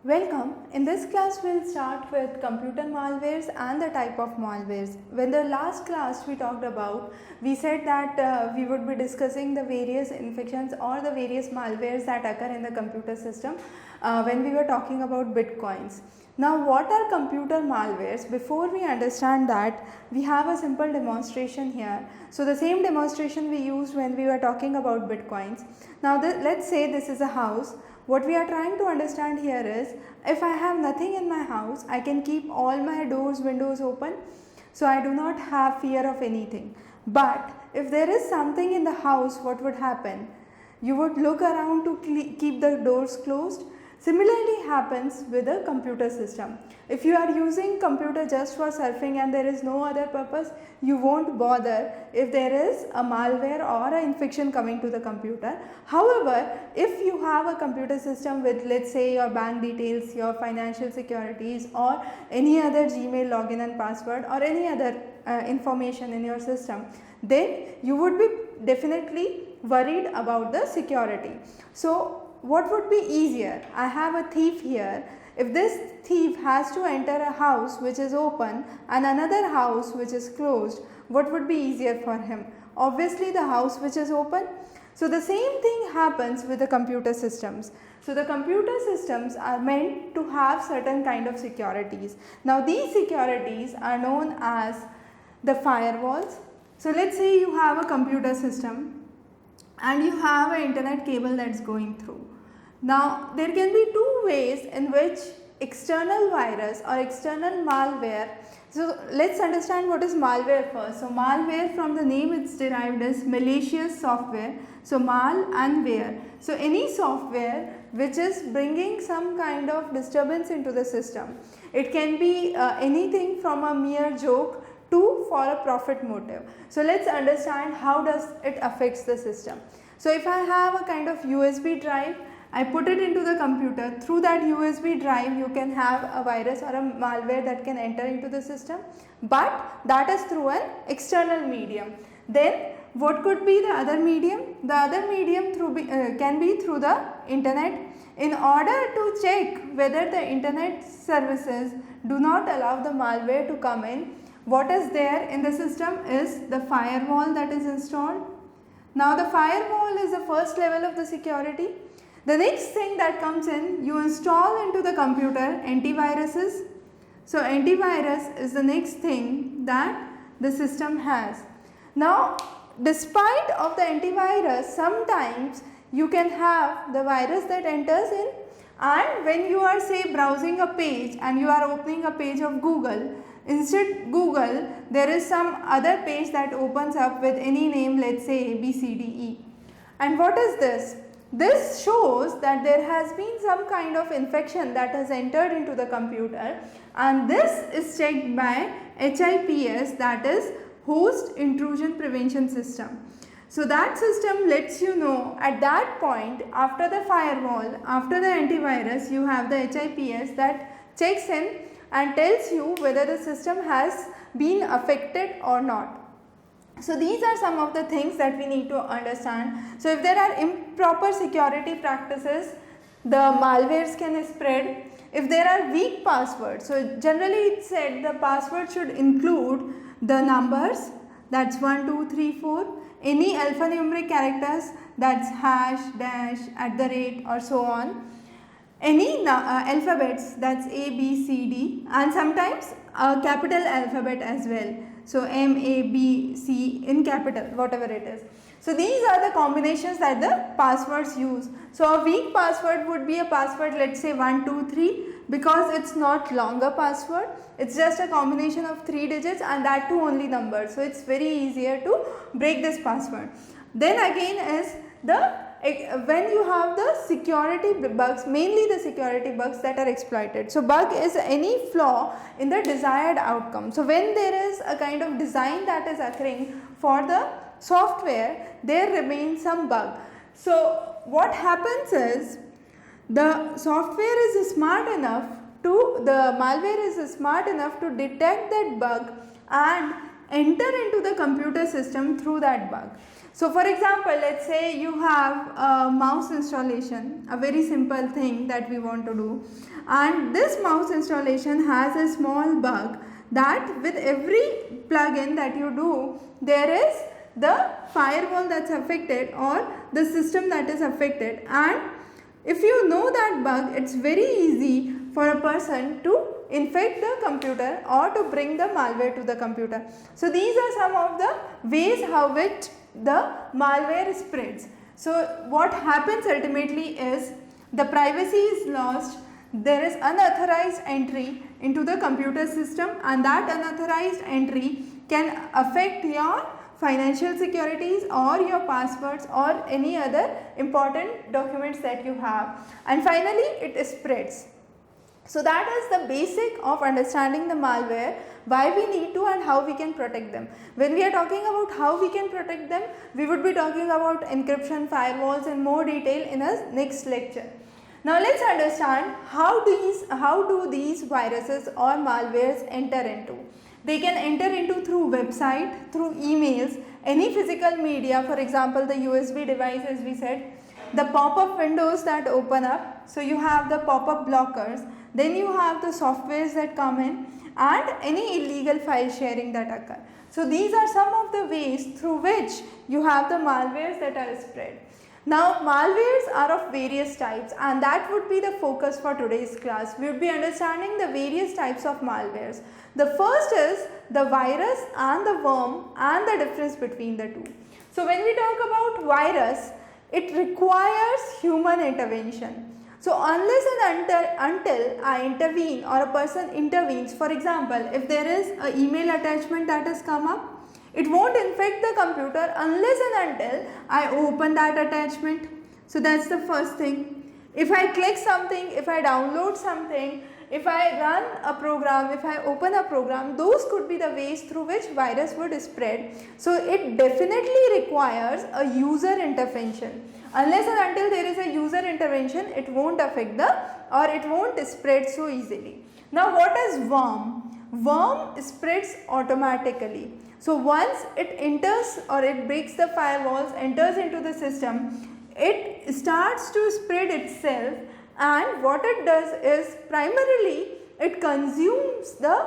Welcome. In this class we'll start with computer malwares and the type of malwares. When the last class we talked about, we said that we would be discussing the various infections or the various malwares that occur in the computer system when we were talking about bitcoins. Now what are computer malwares? Before we understand that, we have a simple demonstration here. So the same demonstration we used when we were talking about bitcoins. Now let's say this is a house. What we are trying to understand here is, if I have nothing in my house, I can keep all my doors, windows open, so I do not have fear of anything. But if there is something in the house, what would happen? You would look around to keep the doors closed. Similarly happens with a computer system. If you are using computer just for surfing and there is no other purpose, you won't bother if there is a malware or an infection coming to the computer. However, if you have a computer system with, let's say, your bank details, your financial securities, or any other Gmail login and password, or any other information in your system, then you would be definitely worried about the security. So what would be easier? I have a thief here. If this thief has to enter a house which is open and another house which is closed, what would be easier for him? Obviously the house which is open. So the same thing happens with the computer systems. So the computer systems are meant to have certain kind of securities. Now these securities are known as the firewalls. So let's say you have a computer system and you have an internet cable that's going through. Now there can be two ways in which external virus or external malware. So let's understand what is malware first. So malware, from the name it's derived as malicious software. So mal and ware. So any software which is bringing some kind of disturbance into the system. It can be anything from a mere joke to for a profit motive. So let's understand how does it affects the system. So if I have a kind of USB drive, I put it into the computer. Through that USB drive you can have a virus or a malware that can enter into the system, but that is through an external medium. Then what could be the other medium? The other medium can be through the internet. In order to check whether the internet services do not allow the malware to come in, what is there in the system is the firewall that is installed. Now the firewall is the first level of the security. The next thing that comes in, you install into the computer antiviruses. So antivirus is the next thing that the system has. Now despite of the antivirus, sometimes you can have the virus that enters in, and when you are, say, browsing a page and you are opening a page of Google, instead Google, there is some other page that opens up with any name, let's say ABCDE. And what is this? This shows that there has been some kind of infection that has entered into the computer, and this is checked by HIPS, that is Host Intrusion Prevention System. So that system lets you know at that point, after the firewall, after the antivirus, you have the HIPS that checks in and tells you whether the system has been affected or not. So these are some of the things that we need to understand. So if there are improper security practices, the malwares can spread. If there are weak passwords, so generally it's said the password should include the numbers, that's 1, 2, 3, 4, any alphanumeric characters, that's hash, dash, @ or so on. Any alphabets, that's A, B, C, D, and sometimes a capital alphabet as well. So M, A, B, C in capital, whatever it is. So these are the combinations that the passwords use. So a weak password would be a password, let's say 1, 2, 3, because it's not longer password. It's just a combination of 3 digits and that too only numbers. So it's very easier to break this password. Then again is when you have the security bugs, mainly the security bugs that are exploited. So bug is any flaw in the desired outcome. So when there is a kind of design that is occurring for the software, there remains some bug. So what happens is, the software is smart enough to, the malware is smart enough to detect that bug and enter into the computer system through that bug. So for example, let's say you have a mouse installation, a very simple thing that we want to do, and this mouse installation has a small bug that with every plugin that you do, there is the firewall that's affected or the system that is affected, and if you know that bug, it's very easy for a person to infect the computer or to bring the malware to the computer. So these are some of the ways how which the malware spreads. So what happens ultimately is the privacy is lost, there is unauthorized entry into the computer system, and that unauthorized entry can affect your financial securities or your passwords or any other important documents that you have, and finally it spreads. So that is the basic of understanding the malware, why we need to and how we can protect them. When we are talking about how we can protect them, we would be talking about encryption, firewalls in more detail in a next lecture. Now let's understand how do these viruses or malwares enter into. They can enter into through website, through emails, any physical media, for example the USB device as we said, the pop-up windows that open up, so you have the pop-up blockers, then you have the softwares that come in, and any illegal file sharing that occur. So these are some of the ways through which you have the malwares that are spread. Now malwares are of various types, and that would be the focus for today's class. We would be understanding the various types of malwares. The first is the virus and the worm and the difference between the two. So when we talk about virus, it requires human intervention. So unless and until I intervene or a person intervenes, for example, if there is an email attachment that has come up, it won't infect the computer unless and until I open that attachment. So that's the first thing. If I click something, if I download something, if I run a program, if I open a program, those could be the ways through which virus would spread. So it definitely requires a user intervention. Unless and until there is a user intervention, it won't affect it won't spread so easily. Now what is worm? Worm spreads automatically. So once it enters or it breaks the firewalls, enters into the system, it starts to spread itself, and what it does is primarily it consumes the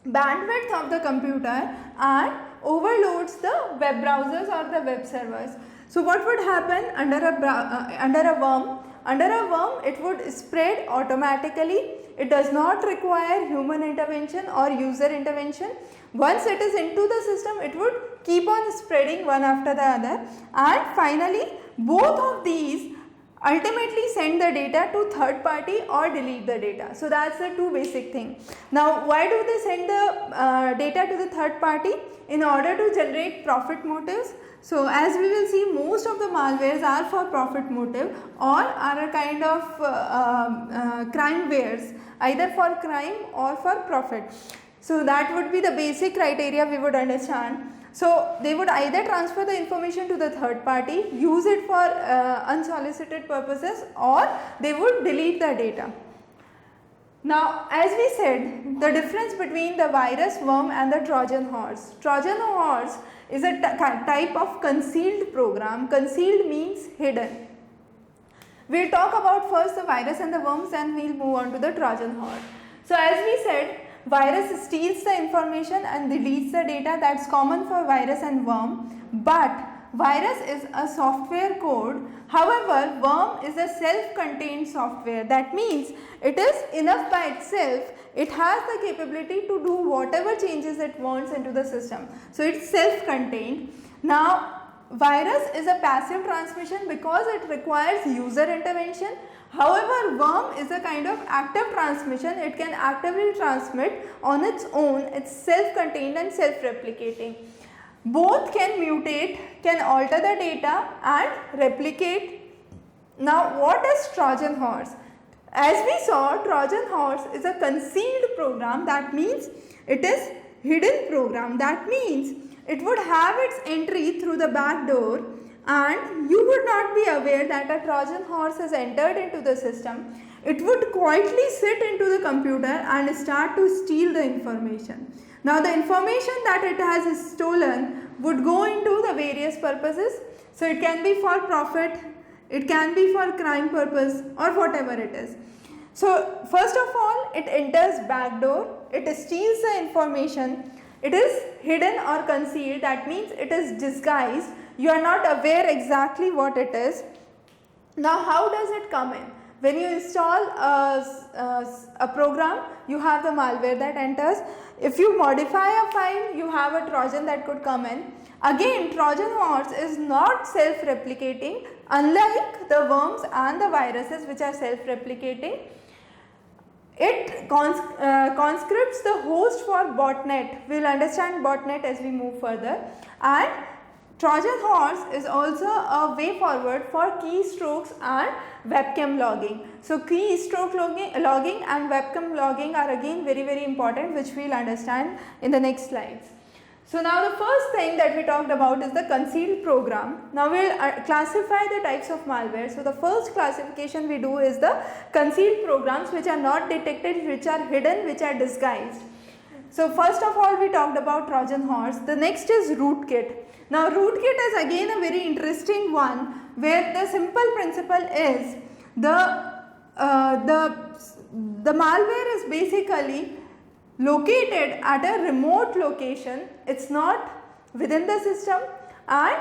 bandwidth of the computer and overloads the web browsers or the web servers. So what would happen under a worm? Under a worm it would spread automatically. It does not require human intervention or user intervention. Once it is into the system, it would keep on spreading one after the other, and finally both of these ultimately send the data to third party or delete the data. So that's the two basic things. Now why do they send the data to the third party? In order to generate profit motives. So as we will see, most of the malwares are for profit motive or are a kind of crimewares, either for crime or for profit. So that would be the basic criteria we would understand. So they would either transfer the information to the third party, use it for unsolicited purposes, or they would delete the data. Now as we said, the difference between the virus, worm and the Trojan horse. Trojan horse is a type of concealed program. Concealed means hidden. We will talk about first the virus and the worms, and we will move on to the Trojan horse. So as we said, virus steals the information and deletes the data. That's common for virus and worm, but virus is a software code. However, worm is a self-contained software. That means it is enough by itself. It has the capability to do whatever changes it wants into the system. So it's self-contained. Now virus is a passive transmission because it requires user intervention. However, worm is a kind of active transmission. It can actively transmit on its own. It's self-contained and self-replicating. Both can mutate, can alter the data and replicate. Now what is Trojan horse? As we saw, Trojan horse is a concealed program. That means it is hidden program. That means it would have its entry through the back door, and you would not be aware that a Trojan horse has entered into the system. It would quietly sit into the computer and start to steal the information. Now the information that it has stolen would go into the various purposes. So it can be for profit, it can be for crime purpose, or whatever it is. So first of all, it enters backdoor, it steals the information, it is hidden or concealed, that means it is disguised, you are not aware exactly what it is. Now how does it come in? When you install a program, you have the malware that enters. If you modify a file, you have a Trojan that could come in. Again, Trojan horse is not self-replicating, unlike the worms and the viruses which are self-replicating. It conscripts the host for botnet. We will understand botnet as we move further. And Trojan horse is also a way forward for keystrokes and webcam logging. So keystroke logging and webcam logging are again very important, which we will understand in the next slides. So now the first thing that we talked about is the concealed program. Now we will classify the types of malware. So the first classification we do is the concealed programs, which are not detected, which are hidden, which are disguised. So first of all, we talked about Trojan horse. The next is rootkit. Now rootkit is again a very interesting one, where the simple principle is the malware is basically located at a remote location. It's not within the system and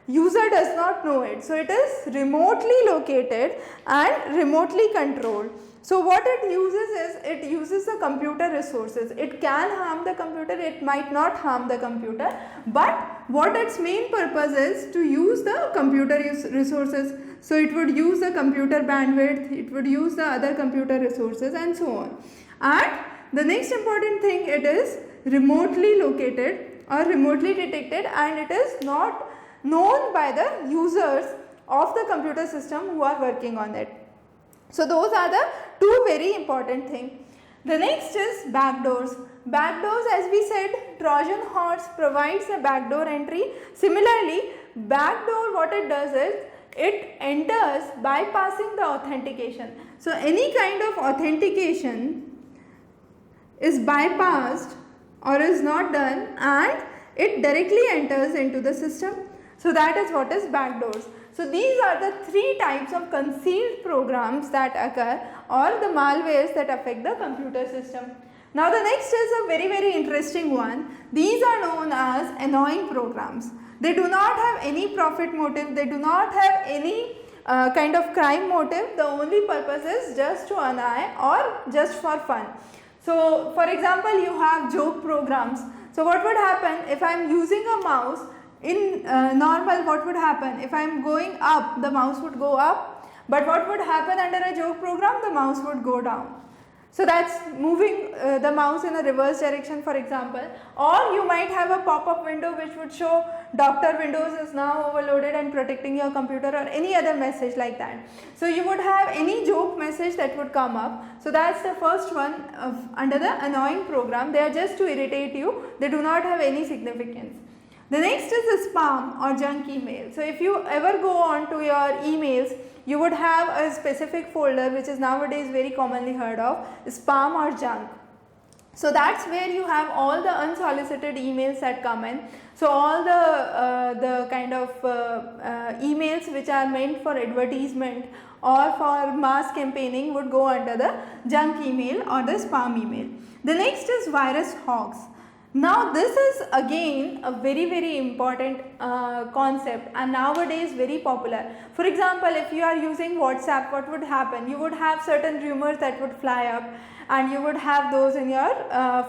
user does not know it. So it is remotely located and remotely controlled. So what it uses is, it uses the computer resources. It can harm the computer, it might not harm the computer, but what its main purpose is to use the computer resources. So it would use the computer bandwidth, it would use the other computer resources and so on. And the next important thing, it is remotely located or remotely detected, and it is not known by the users of the computer system who are working on it. So those are the two very important things. The next is backdoors. Backdoors, as we said, Trojan horse provides a backdoor entry. Similarly, backdoor, what it does is, it enters bypassing the authentication. So any kind of authentication is bypassed or is not done, and it directly enters into the system. So that is what is backdoors. So these are the three types of concealed programs that occur, or the malwares that affect the computer system. Now the next is a very interesting one. These are known as annoying programs. They do not have any profit motive, they do not have any kind of crime motive. The only purpose is just to annoy or just for fun. So for example, you have joke programs. So what would happen if I am using a mouse? In normal, what would happen? If I am going up, the mouse would go up, but what would happen under a joke program? The mouse would go down. So that's moving the mouse in a reverse direction, for example. Or you might have a pop-up window which would show Dr. Windows is now overloaded and protecting your computer, or any other message like that. So you would have any joke message that would come up. So that's the first one under the annoying program. They are just to irritate you. They do not have any significance. The next is the spam or junk email. So if you ever go on to your emails, you would have a specific folder which is nowadays very commonly heard of, spam or junk. So that's where you have all the unsolicited emails that come in. So all the kind of emails which are meant for advertisement or for mass campaigning would go under the junk email or the spam email. The next is virus hogs. Now this is again a very important concept, and nowadays very popular. For example, if you are using WhatsApp, what would happen? You would have certain rumors that would fly up, and you would have those in your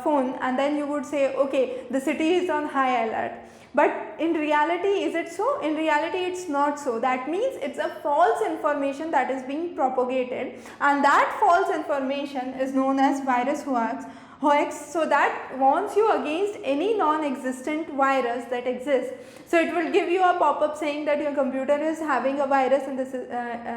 phone, and then you would say, okay, the city is on high alert. But in reality, is it so? In reality, it's not so. That means it's a false information that is being propagated, and that false information is known as virus hoax. So that warns you against any non-existent virus that exists. So it will give you a pop-up saying that your computer is having a virus in this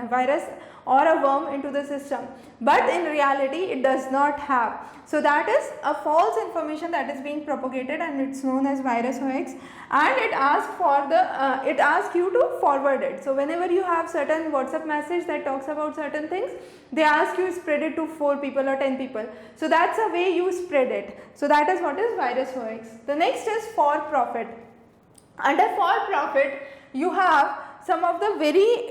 virus or a worm into the system, but in reality it does not have. So that is a false information that is being propagated, and it's known as virus hoax, and it asks for the it asks you to forward it. So whenever you have certain WhatsApp message that talks about certain things, they ask you to spread it to 4 people or 10 people. So that's a way you spread it. So that is what is virus hoax. The next is for profit. Under for profit, you have some of the very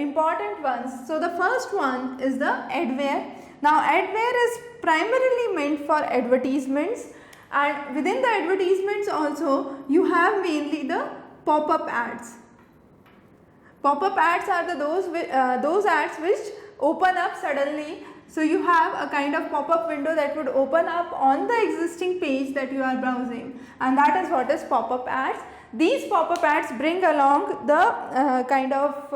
important ones. So the first one is the adware. Now adware is primarily meant for advertisements, and within the advertisements also you have mainly the pop-up ads. Pop-up ads are those ads which open up suddenly. So you have a kind of pop-up window that would open up on the existing page that you are browsing, and that is what is pop-up ads. These pop-up ads bring along the kind of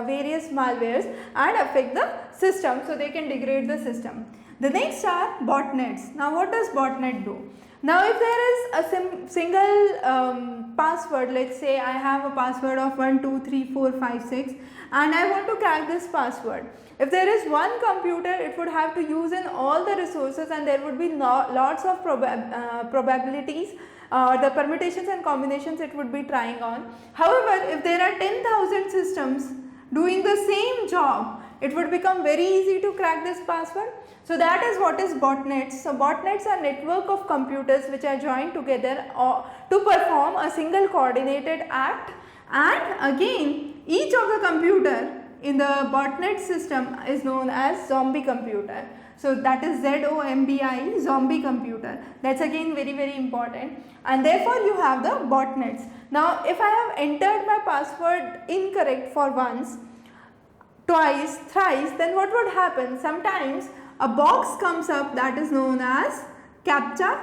various malwares and affect the system, so they can degrade the system. The next are botnets. Now what does botnet do? Now if there is a single password, let's say I have a password of 123456 and I want to crack this password. If there is one computer, it would have to use in all the resources, and there would be lots of probabilities, the permutations and combinations it would be trying on. However, if there are 10,000 systems doing the same job, it would become very easy to crack this password. So that is what is botnets. So botnets are network of computers which are joined together to perform a single coordinated act, and again each of the computer in the botnet system is known as zombie computer. So that is ZOMBI, zombie computer. That's again very important, and therefore you have the botnets. Now if I have entered my password incorrect for once, twice, thrice, then what would happen? Sometimes a box comes up that is known as CAPTCHA,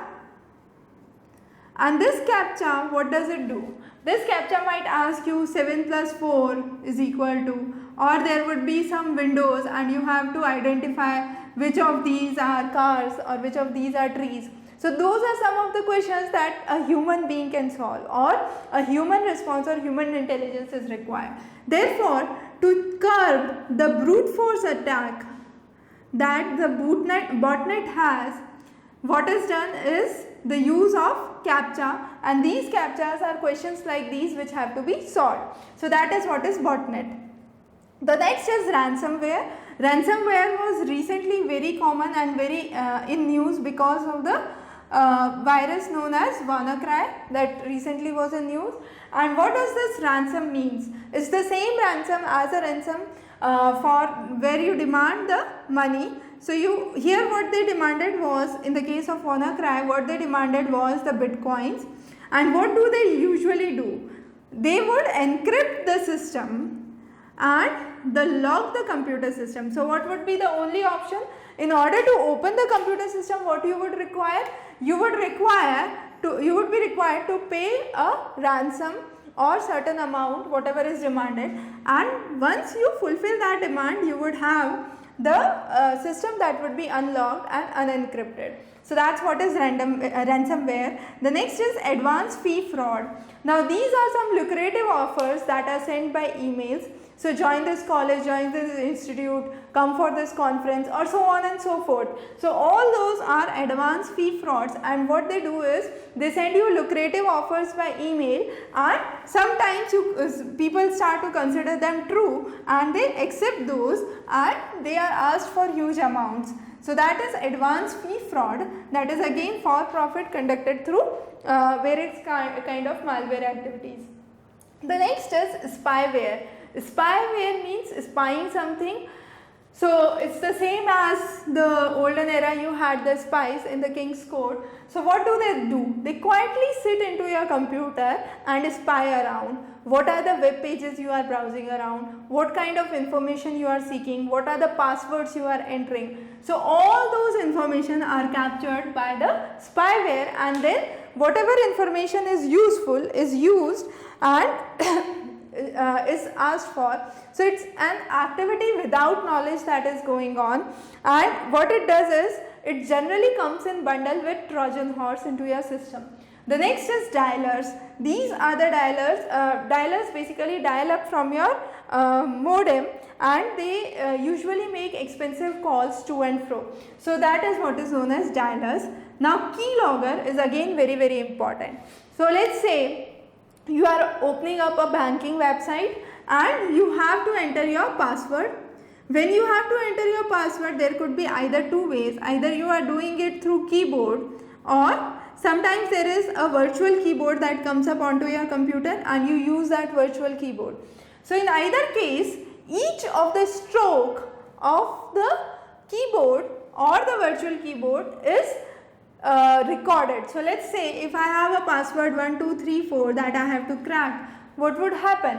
and this CAPTCHA, what does it do? This CAPTCHA might ask you 7 plus 4 is equal to, or there would be some windows and you have to identify which of these are cars or which of these are trees. So those are some of the questions that a human being can solve, or a human response or human intelligence is required. Therefore, to curb the brute force attack that the botnet has, what is done is the use of CAPTCHA, and these CAPTCHAs are questions like these which have to be solved. So that is what is botnet. The next is ransomware. Ransomware was recently very common and very in news because of the virus known as WannaCry that recently was in news. And what does this ransom means? It's the same ransom as a ransom for where you demand the money. So here what they demanded was, in the case of WannaCry, what they demanded was the bitcoins. And what do they usually do? They would encrypt the system and lock the computer system. So what would be the only option? In order to open the computer system, what you would require? You would be required to pay a ransom or certain amount, whatever is demanded, and once you fulfill that demand, you would have the system that would be unlocked and unencrypted. So that's what is ransomware. The next is advance fee fraud. Now these are some lucrative offers that are sent by emails. So join this college, join this institute, come for this conference, or so on and so forth. So all those are advance fee frauds, and what they do is they send you lucrative offers by email, and sometimes people start to consider them true and they accept those, and they are asked for huge amounts. So that is advance fee fraud, that is again for profit conducted through various kind of malware activities. The next is spyware. Spyware means spying something. So it's the same as the olden era, you had the spies in the King's Court. So what do? They quietly sit into your computer and spy around. What are the web pages you are browsing around? What kind of information you are seeking? What are the passwords you are entering? So all those information are captured by the spyware, and then whatever information is useful is used and is asked for. So it's an activity without knowledge that is going on, and what it does is it generally comes in bundle with Trojan horse into your system. The next is dialers. These are the dialers. Dialers basically dial up from your modem, and they usually make expensive calls to and fro. So that is what is known as dialers. Now keylogger is again very important. So let's say you are opening up a banking website and you have to enter your password. When you have to enter your password, there could be either two ways. Either you are doing it through keyboard, or sometimes there is a virtual keyboard that comes up onto your computer and you use that virtual keyboard. So in either case, each of the stroke of the keyboard or the virtual keyboard is recorded. So let's say if I have a password 1234 that I have to crack, what would happen?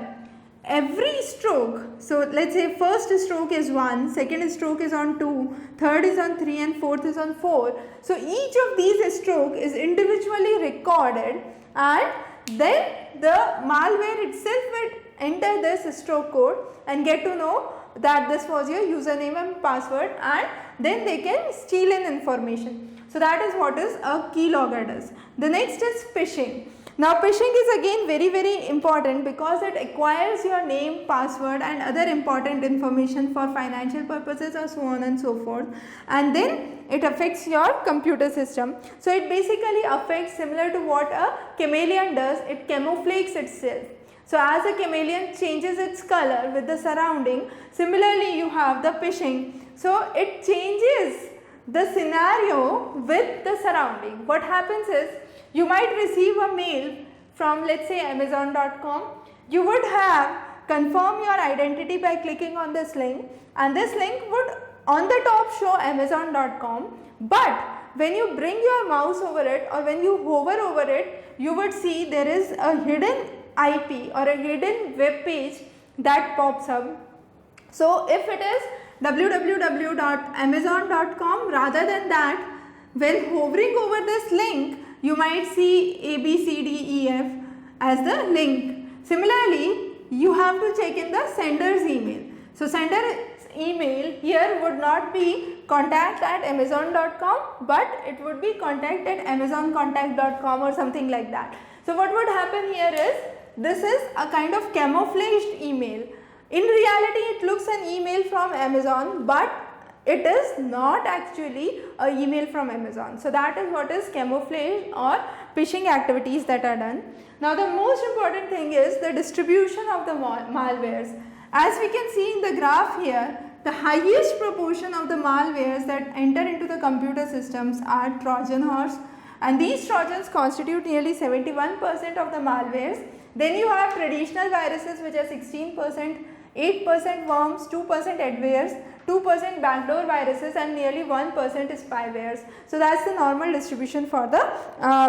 Every stroke, so let's say first stroke is 1, second stroke is on 2, third is on 3 and fourth is on 4. So each of these stroke is individually recorded and then the malware itself will enter this stroke code and get to know that this was your username and password, and then they can steal in information. So that is what is a keylogger does. The next is phishing. Now phishing is again very important because it acquires your name, password and other important information for financial purposes or so on and so forth, and then it affects your computer system. So it basically affects similar to what a chameleon does, it camouflages itself. So as a chameleon changes its color with the surrounding, similarly you have the phishing. So it changes the scenario with the surrounding. What happens is, you might receive a mail from, let's say, Amazon.com. You would have confirm your identity by clicking on this link, and this link would on the top show Amazon.com, but when you bring your mouse over it or when you hover over it, you would see there is a hidden IP or a hidden web page that pops up. So if it is www.amazon.com, rather than that, when hovering over this link, you might see ABCDEF as the link. Similarly, you have to check in the sender's email. So sender's email here would not be contact@amazon.com, but it would be contact@amazoncontact.com or something like that. So what would happen here is, this is a kind of camouflaged email. In reality, it looks an email from Amazon, but it is not actually a email from Amazon. So that is what is camouflage or phishing activities that are done. Now the most important thing is the distribution of the malwares. As we can see in the graph here, the highest proportion of the malwares that enter into the computer systems are Trojan horse, and these Trojans constitute nearly 71% of the malwares. Then you have traditional viruses which are 16%, 8% worms, 2% adwares, 2% backdoor viruses, and nearly 1% is spywares. So that is the normal distribution for the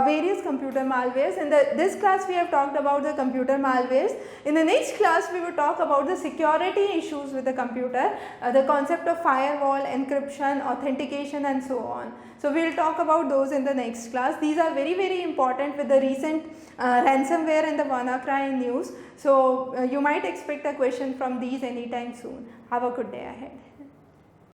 various computer malwares. In this class we have talked about the computer malwares. In the next class we will talk about the security issues with the computer, the concept of firewall, encryption, authentication and so on. So we will talk about those in the next class. These are very important with the recent ransomware and the WannaCry news. So you might expect a question from these anytime soon. Have a good day ahead.